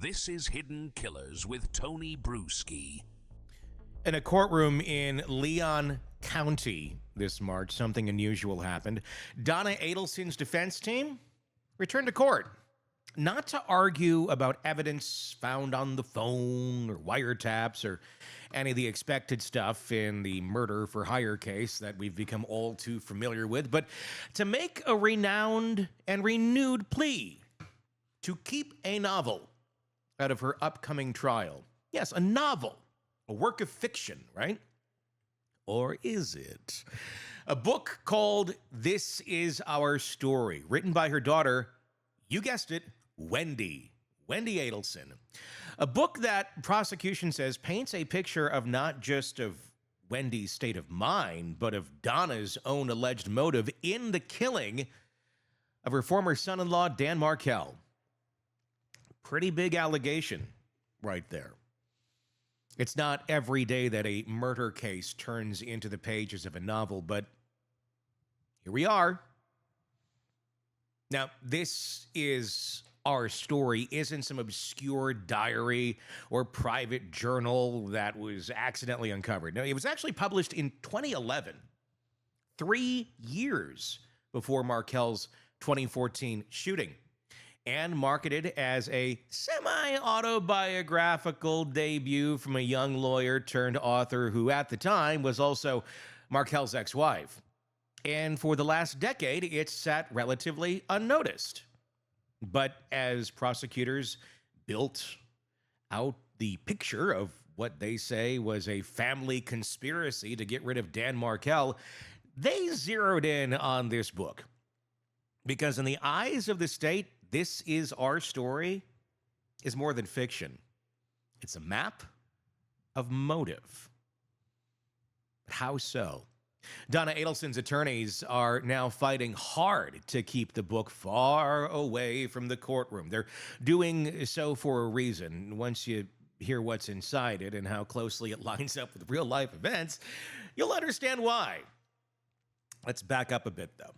This is Hidden Killers with Tony Bruschi. In a courtroom in Leon County this March, something unusual happened. Donna Adelson's defense team returned to court, not to argue about evidence found on the phone or wiretaps or any of the expected stuff in the murder for hire case that we've become all too familiar with, but to make a renowned and renewed plea to keep a novel out of her upcoming trial. Yes, a novel. A work of fiction, right? Or is it? A book called This Is Our Story, written by her daughter, you guessed it, Wendi Adelson. A book that prosecution says paints a picture of not just of Wendy's state of mind, but of Donna's own alleged motive in the killing of her former son-in-law, Dan Markel. Pretty big allegation right there. It's not every day that a murder case turns into the pages of a novel, but here we are. Now, This Is Our Story isn't some obscure diary or private journal that was accidentally uncovered. No, it was actually published in 2011, 3 years before Markel's 2014 shooting, and marketed as a semi-autobiographical debut from a young lawyer turned author who at the time was also Markel's ex-wife. And for the last decade, it sat relatively unnoticed. But as prosecutors built out the picture of what they say was a family conspiracy to get rid of Dan Markel, they zeroed in on this book. Because in the eyes of the state, This Is Our Story is more than fiction. It's a map of motive. How so? Donna Adelson's attorneys are now fighting hard to keep the book far away from the courtroom. They're doing so for a reason. Once you hear what's inside it and how closely it lines up with real-life events, you'll understand why. Let's back up a bit, though.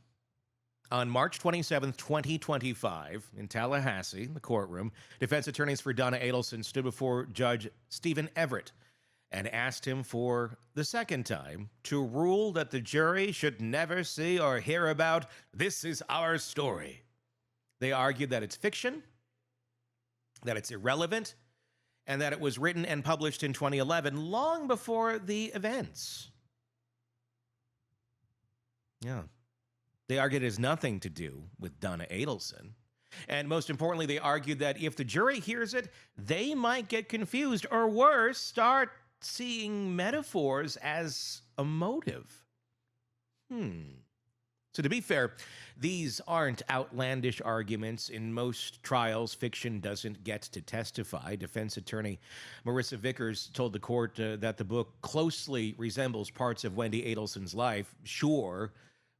On March 27, 2025, in Tallahassee, the courtroom, defense attorneys for Donna Adelson stood before Judge Stephen Everett and asked him for the second time to rule that the jury should never see or hear about This Is Our Story. They argued that it's fiction, that it's irrelevant, and that it was written and published in 2011, long before the events. Yeah. They argued it has nothing to do with Donna Adelson. And most importantly, they argued that if the jury hears it, they might get confused or worse, start seeing metaphors as a motive. So to be fair, these aren't outlandish arguments. In most trials, fiction doesn't get to testify. Defense attorney Marissa Vickers told the court that the book closely resembles parts of Wendi Adelson's life, sure,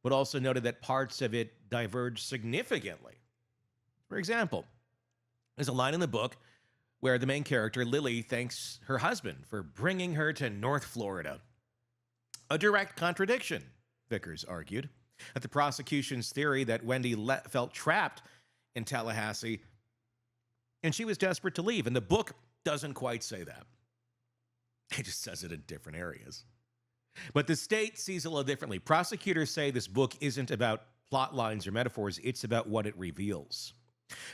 but also noted that parts of it diverge significantly. For example, there's a line in the book where the main character, Lily, thanks her husband for bringing her to North Florida. A direct contradiction, Vickers argued, at the prosecution's theory that Wendi felt trapped in Tallahassee and she was desperate to leave. And the book doesn't quite say that. It just says it in different areas. But the state sees it a little differently. Prosecutors say this book isn't about plot lines or metaphors. It's about what it reveals.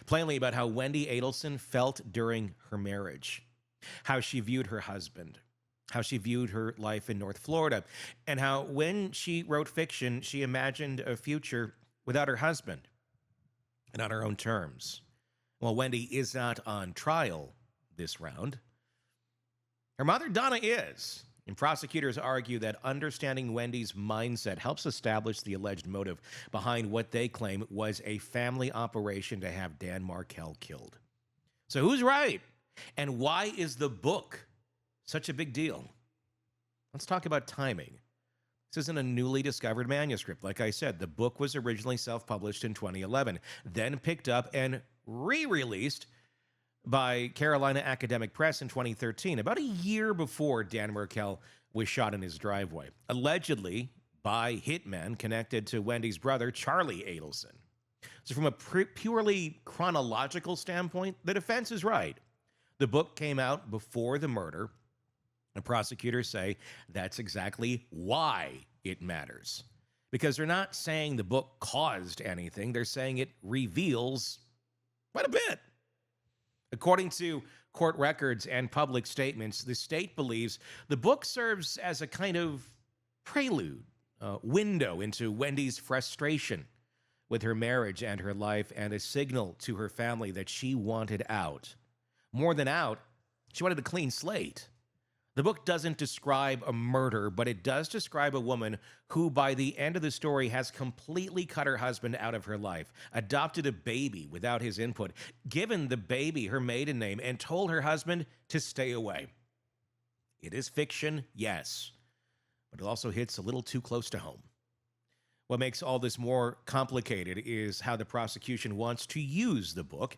Plainly about how Wendi Adelson felt during her marriage, how she viewed her husband, how she viewed her life in North Florida, and how when she wrote fiction, she imagined a future without her husband and on her own terms. Well, Wendi is not on trial this round. Her mother, Donna, is. And prosecutors argue that understanding Wendy's mindset helps establish the alleged motive behind what they claim was a family operation to have Dan Markel killed. So who's right? And why is the book such a big deal? Let's talk about timing. This isn't a newly discovered manuscript. Like I said, the book was originally self-published in 2011, then picked up and re-released by Carolina Academic Press in 2013, about a year before Dan Markel was shot in his driveway, allegedly by hitmen connected to Wendy's brother, Charlie Adelson. So from a purely chronological standpoint, the defense is right. The book came out before the murder. And prosecutors say that's exactly why it matters. Because they're not saying the book caused anything, they're saying it reveals quite a bit. According to court records and public statements, the state believes the book serves as a kind of prelude, a window into Wendi's frustration with her marriage and her life, and a signal to her family that she wanted out. More than out, she wanted a clean slate. The book doesn't describe a murder, but it does describe a woman who, by the end of the story, has completely cut her husband out of her life, adopted a baby without his input, given the baby her maiden name, and told her husband to stay away. It is fiction, yes, but it also hits a little too close to home. What makes all this more complicated is how the prosecution wants to use the book.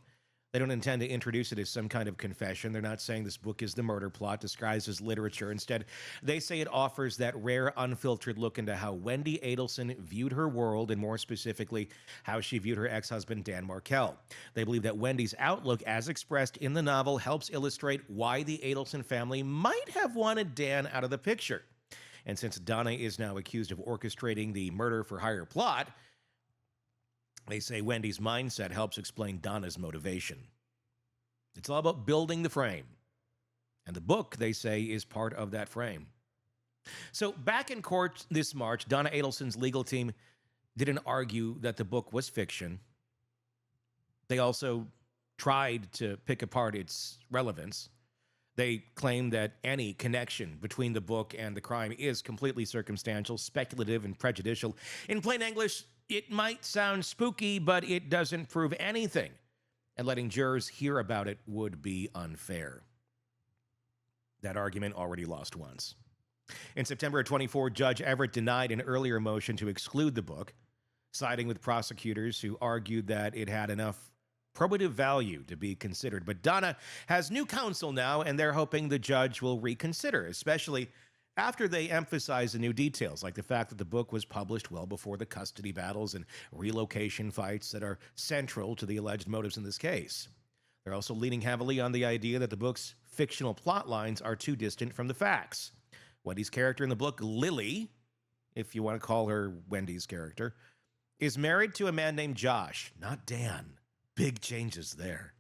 They don't intend to introduce it as some kind of confession. They're not saying this book is the murder plot disguised as literature. Instead, they say it offers that rare, unfiltered look into how Wendi Adelson viewed her world, and more specifically, how she viewed her ex-husband, Dan Markel. They believe that Wendi's outlook, as expressed in the novel, helps illustrate why the Adelson family might have wanted Dan out of the picture. And since Donna is now accused of orchestrating the murder-for-hire plot, they say Wendi's mindset helps explain Donna's motivation. It's all about building the frame. And the book, they say, is part of that frame. So back in court this March, Donna Adelson's legal team didn't argue that the book was fiction. They also tried to pick apart its relevance. They claim that any connection between the book and the crime is completely circumstantial, speculative, and prejudicial. In plain English, it might sound spooky, but it doesn't prove anything. And letting jurors hear about it would be unfair. That argument already lost once. In September of 24, Judge Everett denied an earlier motion to exclude the book, siding with prosecutors who argued that it had enough probative value to be considered. But Donna has new counsel now, and they're hoping the judge will reconsider, especially after they emphasize the new details, like the fact that the book was published well before the custody battles and relocation fights that are central to the alleged motives in this case. They're also leaning heavily on the idea that the book's fictional plot lines are too distant from the facts. Wendi's character in the book, Lily, if you want to call her Wendi's character, is married to a man named Josh, not Dan. Big changes there.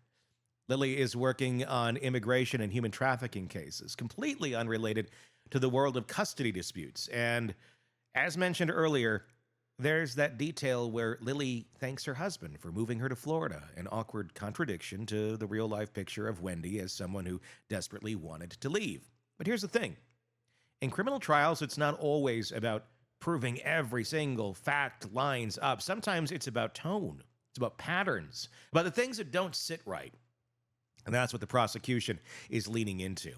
Lily is working on immigration and human trafficking cases, completely unrelated to the world of custody disputes. And as mentioned earlier, there's that detail where Lily thanks her husband for moving her to Florida, an awkward contradiction to the real-life picture of Wendi as someone who desperately wanted to leave. But here's the thing. In criminal trials, it's not always about proving every single fact lines up. Sometimes it's about tone. It's about patterns, about the things that don't sit right. And that's what the prosecution is leaning into.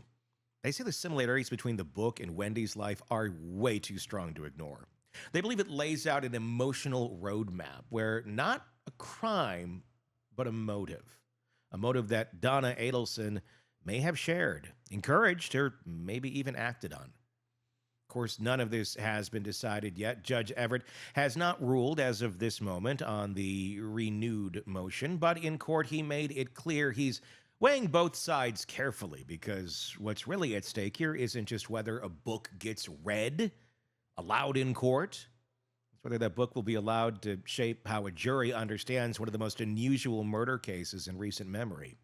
They say the similarities between the book and Wendi's life are way too strong to ignore. They believe it lays out an emotional roadmap where not a crime, but a motive that Donna Adelson may have shared, encouraged, or maybe even acted on. Of course, none of this has been decided yet. Judge Everett has not ruled as of this moment on the renewed motion, but in court he made it clear he's weighing both sides carefully, because what's really at stake here isn't just whether a book gets read, allowed in court. It's whether that book will be allowed to shape how a jury understands one of the most unusual murder cases in recent memory.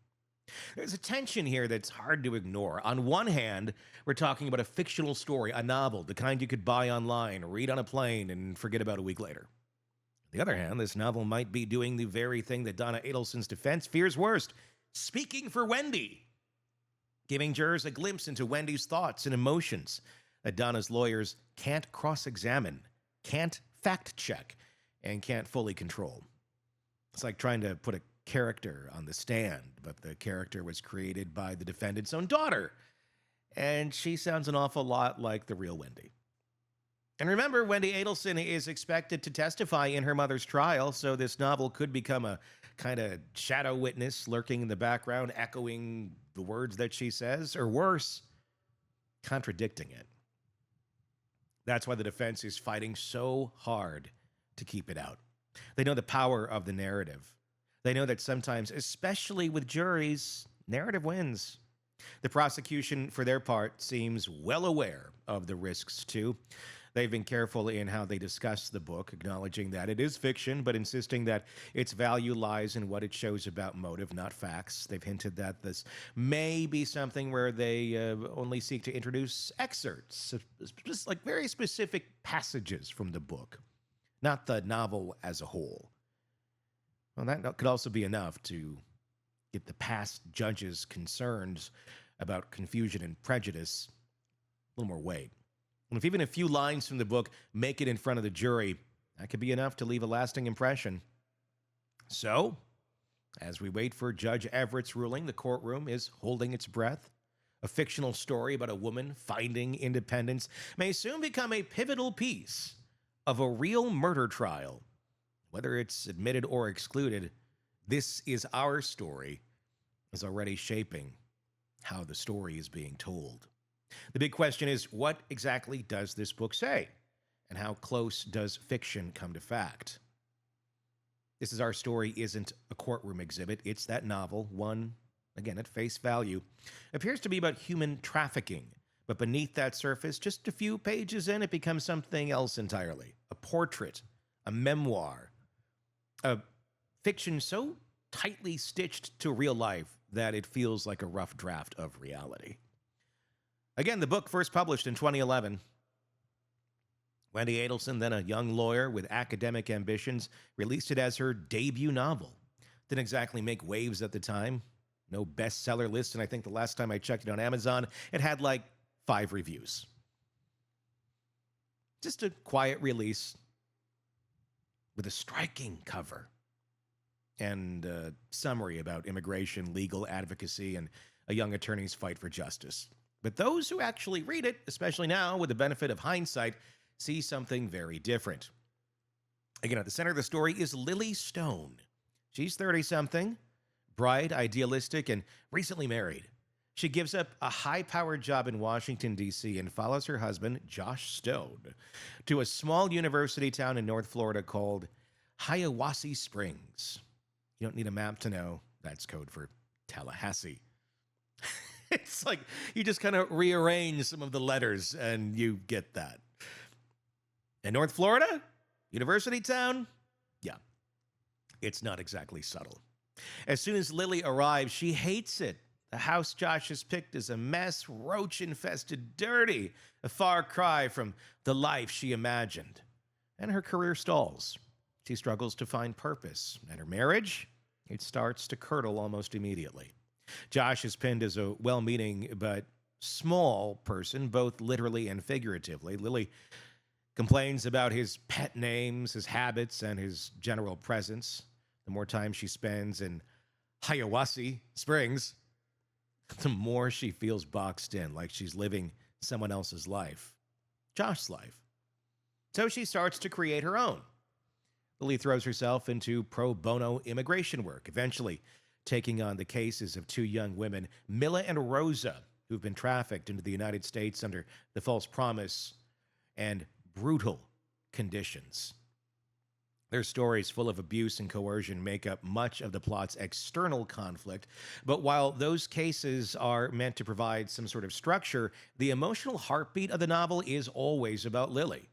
There's a tension here that's hard to ignore. On one hand, we're talking about a fictional story, a novel, the kind you could buy online, read on a plane, and forget about a week later. On the other hand, this novel might be doing the very thing that Donna Adelson's defense fears worst, speaking for Wendi, giving jurors a glimpse into Wendi's thoughts and emotions that Donna's lawyers can't cross-examine, can't fact-check, and can't fully control. It's like trying to put a character on the stand, but the character was created by the defendant's own daughter, and she sounds an awful lot like the real Wendi. And remember, Wendi Adelson is expected to testify in her mother's trial, so this novel could become a kind of shadow witness lurking in the background, echoing the words that she says, or worse, contradicting it. That's why the defense is fighting so hard to keep it out. They know the power of the narrative. They know that sometimes, especially with juries, narrative wins. The prosecution, for their part, seems well aware of the risks, too. They've been careful in how they discuss the book, acknowledging that it is fiction, but insisting that its value lies in what it shows about motive, not facts. They've hinted that this may be something where they only seek to introduce excerpts, just like very specific passages from the book, not the novel as a whole. Well, that could also be enough to get the past judges' concerns about confusion and prejudice a little more weight. And if even a few lines from the book make it in front of the jury, that could be enough to leave a lasting impression. So, as we wait for Judge Everett's ruling, the courtroom is holding its breath. A fictional story about a woman finding independence may soon become a pivotal piece of a real murder trial. Whether it's admitted or excluded, This Is Our Story is already shaping how the story is being told. The big question is, what exactly does this book say? And how close does fiction come to fact? This Is Our Story isn't a courtroom exhibit. It's that novel, one, again, at face value, appears to be about human trafficking. But beneath that surface, just a few pages in, it becomes something else entirely. A portrait, a memoir, a fiction so tightly stitched to real life that it feels like a rough draft of reality. Again, the book first published in 2011. Wendi Adelson, then a young lawyer with academic ambitions, released it as her debut novel. Didn't exactly make waves at the time. No bestseller list, and I think the last time I checked it on Amazon, it had like 5 reviews. Just a quiet release with a striking cover and a summary about immigration, legal advocacy, and a young attorney's fight for justice. But those who actually read it, especially now with the benefit of hindsight, see something very different. Again, at the center of the story is Lily Stone. She's 30-something, bright, idealistic, and recently married. She gives up a high-powered job in Washington, D.C., and follows her husband, Josh Stone, to a small university town in North Florida called Hiawassee Springs. You don't need a map to know that's code for Tallahassee. It's like you just kind of rearrange some of the letters and you get that. In North Florida? University town? Yeah, it's not exactly subtle. As soon as Lily arrives, she hates it. The house Josh has picked is a mess, roach-infested, dirty, a far cry from the life she imagined. And her career stalls. She struggles to find purpose. And her marriage? It starts to curdle almost immediately. Josh is pinned as a well-meaning but small person, both literally and figuratively. Lily complains about his pet names, his habits, and his general presence. The more time she spends in Hiawassee Springs, the more she feels boxed in, like she's living someone else's life, Josh's life. So she starts to create her own. Lily throws herself into pro bono immigration work, eventually taking on the cases of 2 young women, Mila and Rosa, who've been trafficked into the United States under the false promise and brutal conditions. Their stories, full of abuse and coercion, make up much of the plot's external conflict. But while those cases are meant to provide some sort of structure, the emotional heartbeat of the novel is always about Lily.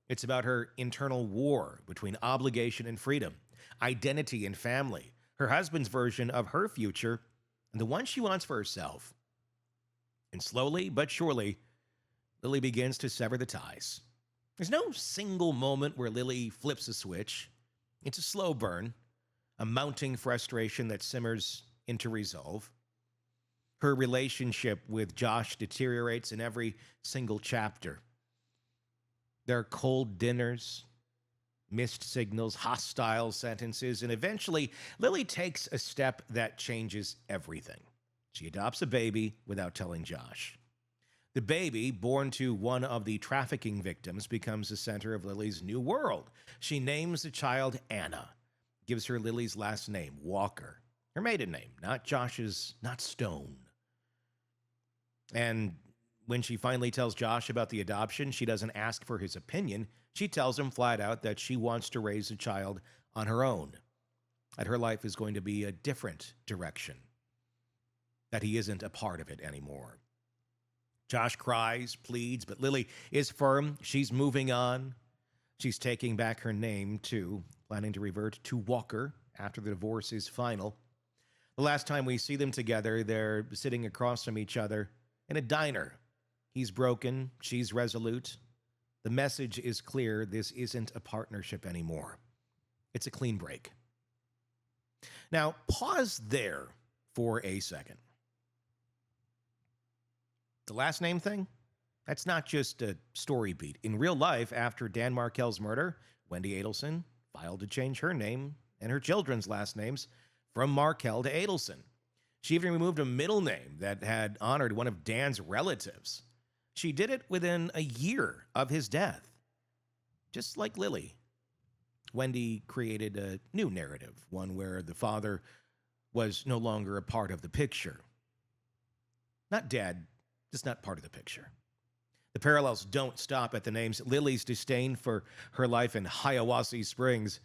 It's about her internal war between obligation and freedom, identity and family, her husband's version of her future, and the one she wants for herself. And slowly but surely, Lily begins to sever the ties. There's no single moment where Lily flips a switch. It's a slow burn, a mounting frustration that simmers into resolve. Her relationship with Josh deteriorates in every single chapter. There are cold dinners, missed signals, hostile sentences, and eventually Lily takes a step that changes everything. She adopts a baby without telling Josh. The baby, born to one of the trafficking victims, becomes the center of Lily's new world. She names the child Anna, gives her Lily's last name, Walker, her maiden name, not Josh's, not Stone. And when she finally tells Josh about the adoption, she doesn't ask for his opinion. She tells him flat out that she wants to raise the child on her own, that her life is going to be a different direction, that he isn't a part of it anymore. Josh cries, pleads, but Lily is firm. She's moving on. She's taking back her name, too, planning to revert to Walker after the divorce is final. The last time we see them together, they're sitting across from each other in a diner. He's broken. She's resolute. The message is clear. This isn't a partnership anymore. It's a clean break. Now, pause there for a second. The last name thing? That's not just a story beat. In real life, after Dan Markel's murder, Wendi Adelson filed to change her name and her children's last names from Markel to Adelson. She even removed a middle name that had honored one of Dan's relatives. She did it within a year of his death. Just like Lily. Wendi created a new narrative, one where the father was no longer a part of the picture. Not dead, just not part of the picture. The parallels don't stop at the names. Lily's disdain for her life in Hiawassee Springs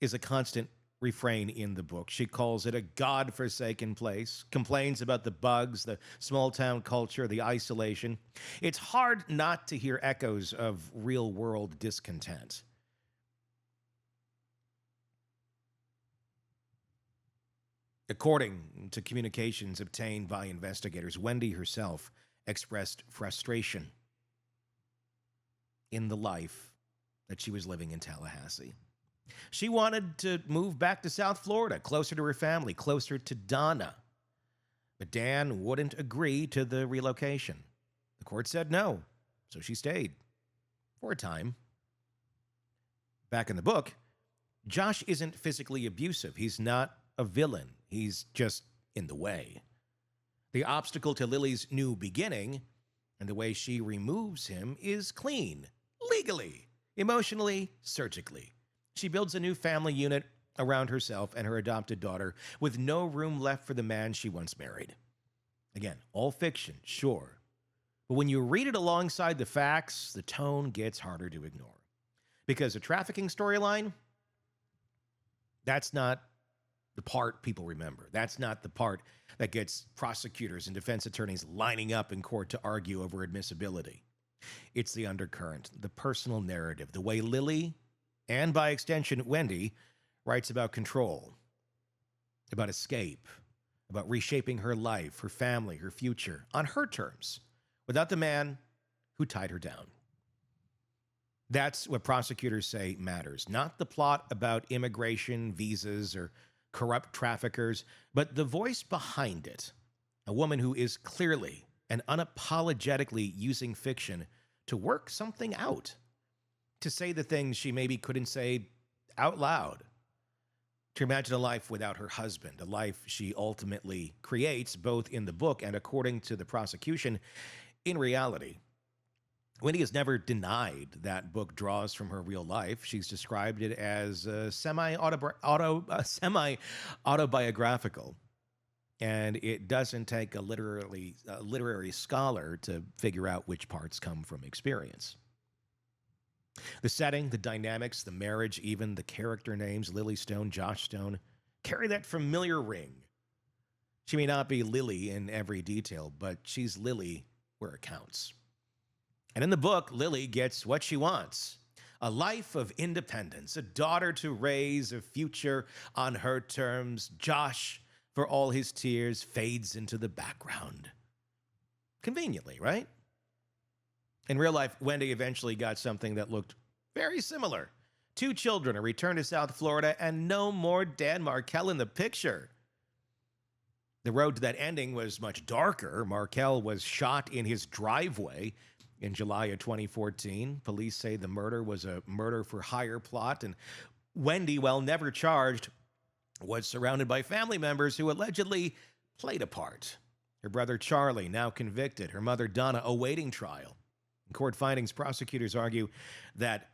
is a constant refrain in the book. She calls it a God-forsaken place, complains about the bugs, the small-town culture, the isolation. It's hard not to hear echoes of real-world discontent. According to communications obtained by investigators, Wendi herself expressed frustration in the life that she was living in Tallahassee. She wanted to move back to South Florida, closer to her family, closer to Donna. But Dan wouldn't agree to the relocation. The court said no, so she stayed for a time. Back in the book, Josh isn't physically abusive. He's not a villain. He's just in the way. The obstacle to Lily's new beginning and the way she removes him is clean, legally, emotionally, surgically. She builds a new family unit around herself and her adopted daughter with no room left for the man she once married. Again, all fiction, sure. But when you read it alongside the facts, the tone gets harder to ignore. Because a trafficking storyline, that's not the part people remember. That's not the part that gets prosecutors and defense attorneys lining up in court to argue over admissibility. It's the undercurrent, the personal narrative, the way Lily, and by extension Wendi, writes about control, about escape, about reshaping her life, her family, her future, on her terms, without the man who tied her down. That's what prosecutors say matters, not the plot about immigration, visas, or corrupt traffickers, but the voice behind it, a woman who is clearly and unapologetically using fiction to work something out, to say the things she maybe couldn't say out loud, to imagine a life without her husband, a life she ultimately creates, both in the book and according to the prosecution, in reality. Wendi has never denied that book draws from her real life. She's described it as semi-autobiographical, and it doesn't take a literary scholar to figure out which parts come from experience. The setting, the dynamics, the marriage, even the character names, Lily Stone, Josh Stone, carry that familiar ring. She may not be Lily in every detail, but she's Lily where it counts. And in the book, Lily gets what she wants. A life of independence, a daughter to raise, a future on her terms. Josh, for all his tears, fades into the background. Conveniently, right? In real life, Wendi eventually got something that looked very similar. 2 children, a return to South Florida, and no more Dan Markel in the picture. The road to that ending was much darker. Markel was shot in his driveway in July of 2014. Police say the murder was a murder for hire plot, and Wendi, while never charged, was surrounded by family members who allegedly played a part. Her brother Charlie, now convicted, her mother Donna, awaiting trial. In court findings, prosecutors argue that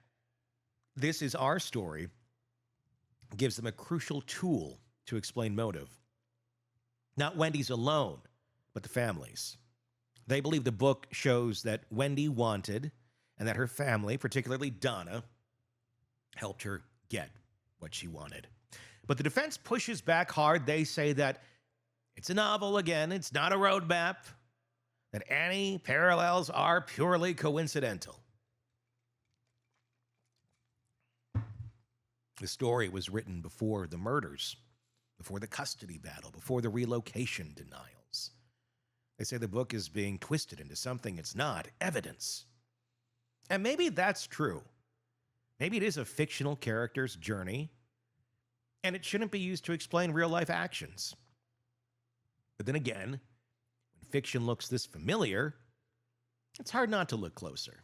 this is our story, gives them a crucial tool to explain motive. Not Wendy's alone, but the families. They believe the book shows that Wendi wanted, and that her family, particularly Donna, helped her get what she wanted. But the defense pushes back hard. They say that It's a novel again, it's not a roadmap, that any parallels are purely coincidental. The story was written before the murders, before the custody battle, before the relocation denials. They say the book is being twisted into something it's not, evidence. And maybe that's true. Maybe it is a fictional character's journey, and it shouldn't be used to explain real-life actions. But then again, when fiction looks this familiar, it's hard not to look closer.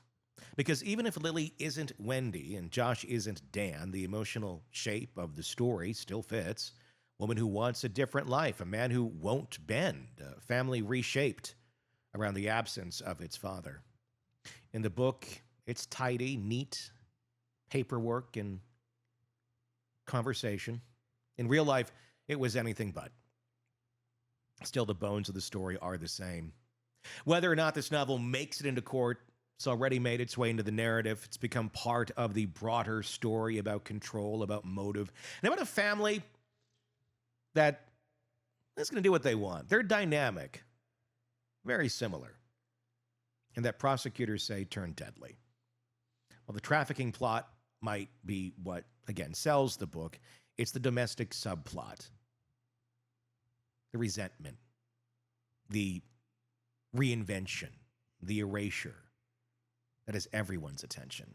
Because even if Lily isn't Wendi and Josh isn't Dan, the emotional shape of the story still fits. Woman who wants a different life, a man who won't bend, a family reshaped around the absence of its father. In the book, it's tidy, neat, paperwork and conversation. In real life, it was anything but. Still, the bones of the story are the same. Whether or not this novel makes it into court, it's already made its way into the narrative. It's become part of the broader story about control, about motive, and about a family that is going to do what they want. They're dynamic, very similar, and that prosecutors say turn deadly. Well, the trafficking plot might be what, again, sells the book. It's the domestic subplot, the resentment, the reinvention, the erasure that has everyone's attention.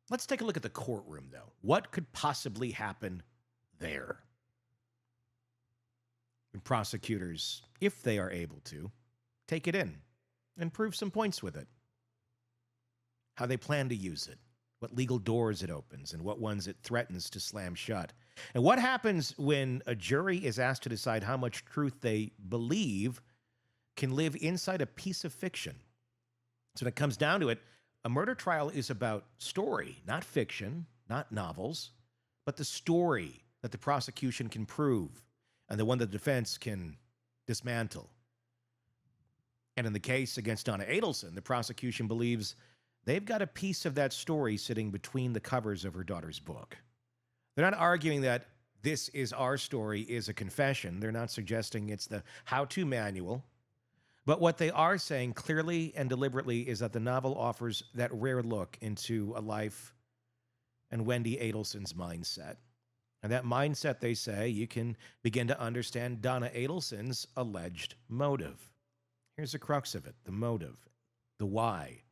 Let's take a look at the courtroom, though. What could possibly happen there? And prosecutors, if they are able to, take it in and prove some points with it. How they plan to use it, what legal doors it opens, and what ones it threatens to slam shut. And what happens when a jury is asked to decide how much truth they believe can live inside a piece of fiction. So when it comes down to it, a murder trial is about story, not fiction, not novels, but the story that the prosecution can prove and the one the defense can dismantle. And in the case against Donna Adelson, the prosecution believes they've got a piece of that story sitting between the covers of her daughter's book. They're not arguing that this is our story is a confession. They're not suggesting it's the how-to manual. But what they are saying clearly and deliberately is that the novel offers that rare look into a life and Wendi Adelson's mindset. And that mindset, they say, you can begin to understand Donna Adelson's alleged motive. Here's the crux of it, the motive, the why.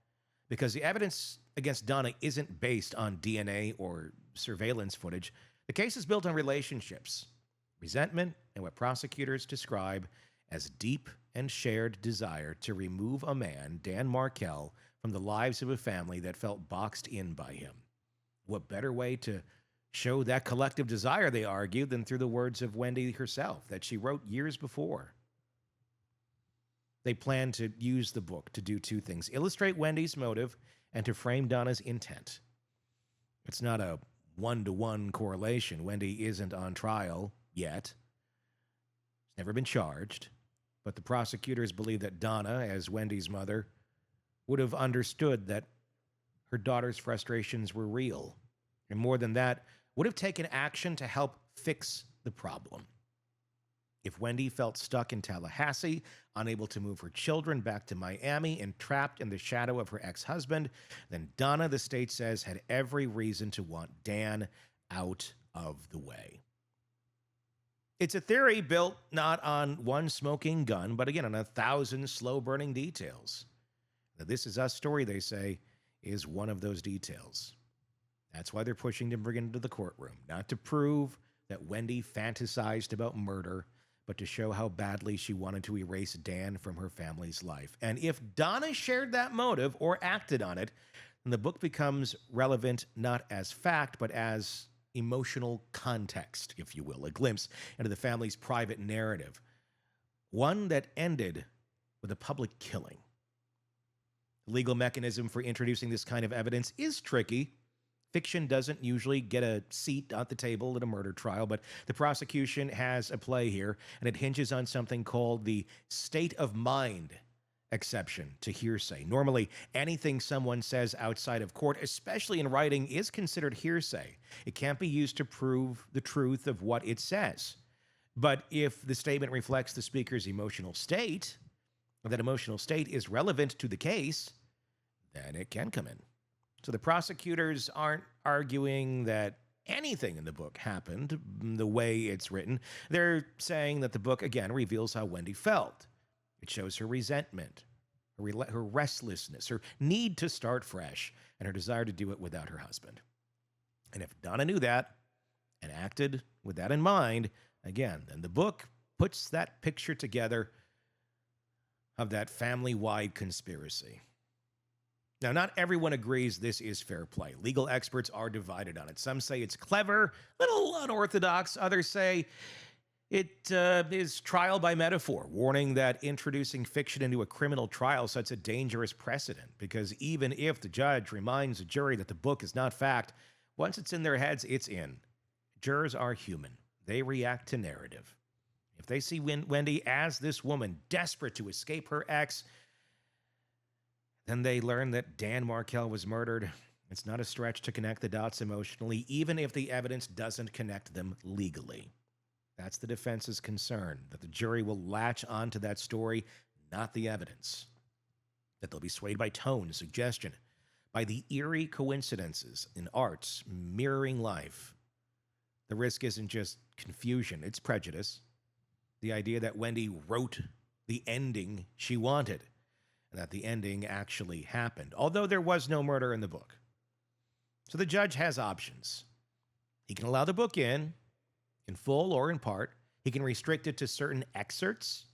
Because the evidence against Donna isn't based on DNA or surveillance footage. The case is built on relationships, resentment, and what prosecutors describe as deep and shared desire to remove a man, Dan Markel, from the lives of a family that felt boxed in by him. What better way to show that collective desire, they argue, than through the words of Wendi herself that she wrote years before. They plan to use the book to do two things: illustrate Wendi's motive and to frame Donna's intent. It's not a one-to-one correlation. Wendi isn't on trial yet. She's never been charged. But the prosecutors believe that Donna, as Wendi's mother, would have understood that her daughter's frustrations were real. And more than that, would have taken action to help fix the problem. If Wendi felt stuck in Tallahassee, unable to move her children back to Miami, and trapped in the shadow of her ex-husband, then Donna, the state says, had every reason to want Dan out of the way. It's a theory built not on one smoking gun, but again, on 1,000 slow-burning details. The This Is Us story, they say, is one of those details. That's why they're pushing to bring it into the courtroom, not to prove that Wendi fantasized about murder, but to show how badly she wanted to erase Dan from her family's life. And if Donna shared that motive or acted on it, then the book becomes relevant not as fact, but as emotional context, if you will, a glimpse into the family's private narrative, one that ended with a public killing. The legal mechanism for introducing this kind of evidence is tricky. Fiction doesn't usually get a seat at the table at a murder trial, but the prosecution has a play here, and it hinges on something called the state of mind exception to hearsay. Normally, anything someone says outside of court, especially in writing, is considered hearsay. It can't be used to prove the truth of what it says. But if the statement reflects the speaker's emotional state, and that emotional state is relevant to the case, then it can come in. So the prosecutors aren't arguing that anything in the book happened the way it's written. They're saying that the book, again, reveals how Wendi felt. It shows her resentment, her restlessness, her need to start fresh, and her desire to do it without her husband. And if Donna knew that and acted with that in mind, again, then the book puts that picture together of that family-wide conspiracy. Now, not everyone agrees this is fair play. Legal experts are divided on it. Some say it's clever, a little unorthodox. Others say it is trial by metaphor, warning that introducing fiction into a criminal trial sets a dangerous precedent, because even if the judge reminds the jury that the book is not fact, once it's in their heads, it's in. Jurors are human. They react to narrative. If they see Wendi as this woman desperate to escape her ex, then they learn that Dan Markel was murdered. It's not a stretch to connect the dots emotionally, even if the evidence doesn't connect them legally. That's the defense's concern, that the jury will latch onto that story, not the evidence. That they'll be swayed by tone, suggestion, by the eerie coincidences in art's mirroring life. The risk isn't just confusion, it's prejudice. The idea that Wendi wrote the ending she wanted, and that the ending actually happened, although there was no murder in the book. So the judge has options. He can allow the book in full or in part. He can restrict it to certain excerpts.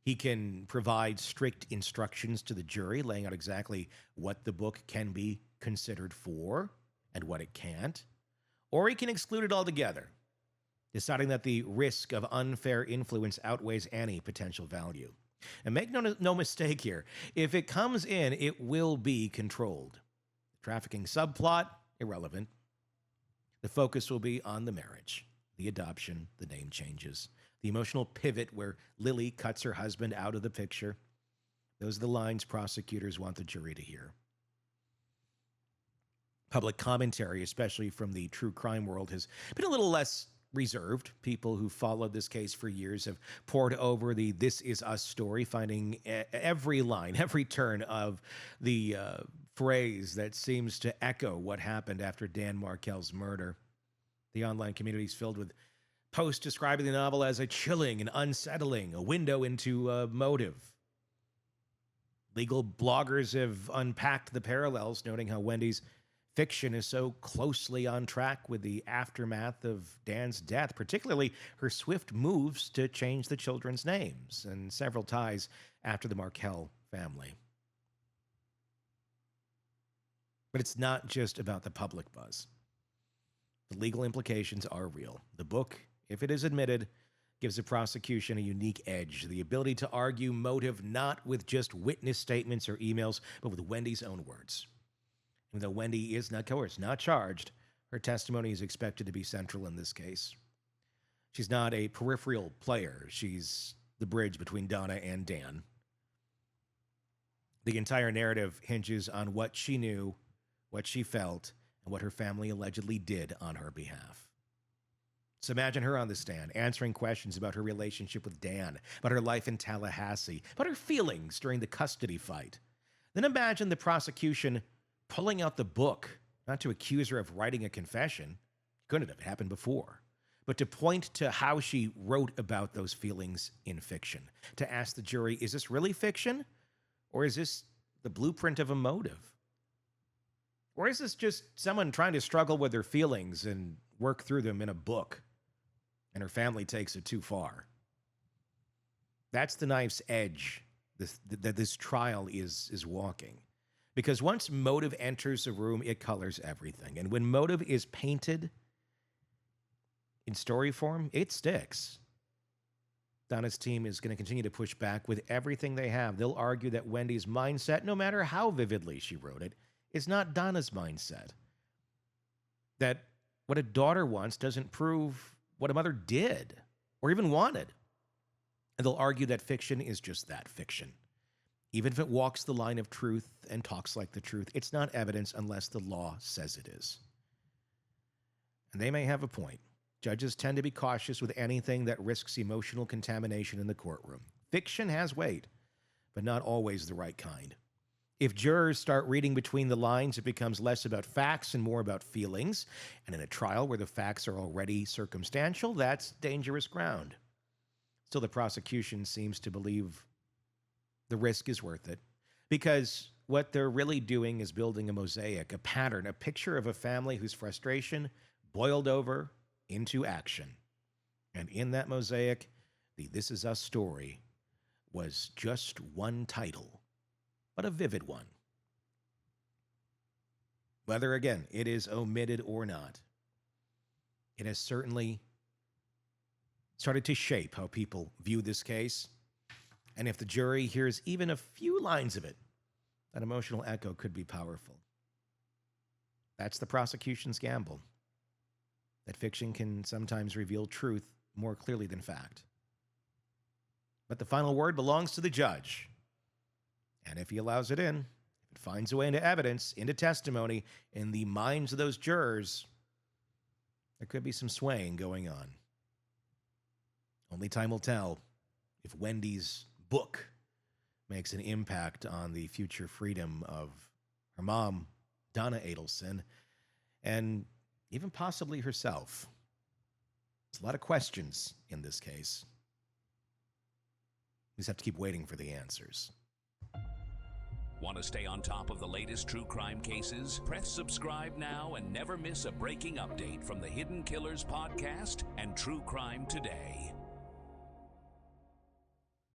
He can provide strict instructions to the jury, laying out exactly what the book can be considered for and what it can't. Or he can exclude it altogether, deciding that the risk of unfair influence outweighs any potential value. And make no mistake here, if it comes in, it will be controlled. The trafficking subplot, irrelevant. The focus will be on the marriage, the adoption, the name changes, the emotional pivot where Lily cuts her husband out of the picture. Those are the lines prosecutors want the jury to hear. Public commentary, especially from the true crime world, has been a little less reserved. People who followed this case for years have poured over the "This Is Us" story, finding every line, every turn of the phrase that seems to echo what happened after Dan Markel's murder. The online community is filled with posts describing the novel as a chilling and unsettling, a window into motive. Legal bloggers have unpacked the parallels, noting how Wendi's fiction is so closely on track with the aftermath of Dan's death, particularly her swift moves to change the children's names and several ties after the Markel family. But it's not just about the public buzz. The legal implications are real. The book, if it is admitted, gives the prosecution a unique edge, the ability to argue motive not with just witness statements or emails, but with Wendi's own words. Even though Wendi is not coerced, not charged, her testimony is expected to be central in this case. She's not a peripheral player. She's the bridge between Donna and Dan. The entire narrative hinges on what she knew, what she felt, and what her family allegedly did on her behalf. So imagine her on the stand, answering questions about her relationship with Dan, about her life in Tallahassee, about her feelings during the custody fight. Then imagine the prosecution pulling out the book, not to accuse her of writing a confession. Couldn't have happened before. But to point to how she wrote about those feelings in fiction. To ask the jury, is this really fiction? Or is this the blueprint of a motive? Or is this just someone trying to struggle with their feelings and work through them in a book, and her family takes it too far? That's the knife's edge that this trial is walking. Because once motive enters a room, it colors everything. And when motive is painted in story form, it sticks. Donna's team is going to continue to push back with everything they have. They'll argue that Wendi's mindset, no matter how vividly she wrote it, is not Donna's mindset. That what a daughter wants doesn't prove what a mother did or even wanted. And they'll argue that fiction is just that, fiction. Even if it walks the line of truth and talks like the truth, it's not evidence unless the law says it is. And they may have a point. Judges tend to be cautious with anything that risks emotional contamination in the courtroom. Fiction has weight, but not always the right kind. If jurors start reading between the lines, it becomes less about facts and more about feelings. And in a trial where the facts are already circumstantial, that's dangerous ground. Still, the prosecution seems to believe the risk is worth it, because what they're really doing is building a mosaic, a pattern, a picture of a family whose frustration boiled over into action. And in that mosaic, the This Is Us story was just one title, but a vivid one. Whether, again, it is omitted or not, it has certainly started to shape how people view this case. And if the jury hears even a few lines of it, that emotional echo could be powerful. That's the prosecution's gamble, that fiction can sometimes reveal truth more clearly than fact. But the final word belongs to the judge. And if he allows it in, if it finds a way into evidence, into testimony, in the minds of those jurors, there could be some swaying going on. Only time will tell if Wendi's book makes an impact on the future freedom of her mom, Donna Adelson, and even possibly herself. There's a lot of questions in this case. We just have to keep waiting for the answers. Want to stay on top of the latest true crime cases? Press subscribe now and never miss a breaking update from the Hidden Killers podcast and True Crime Today.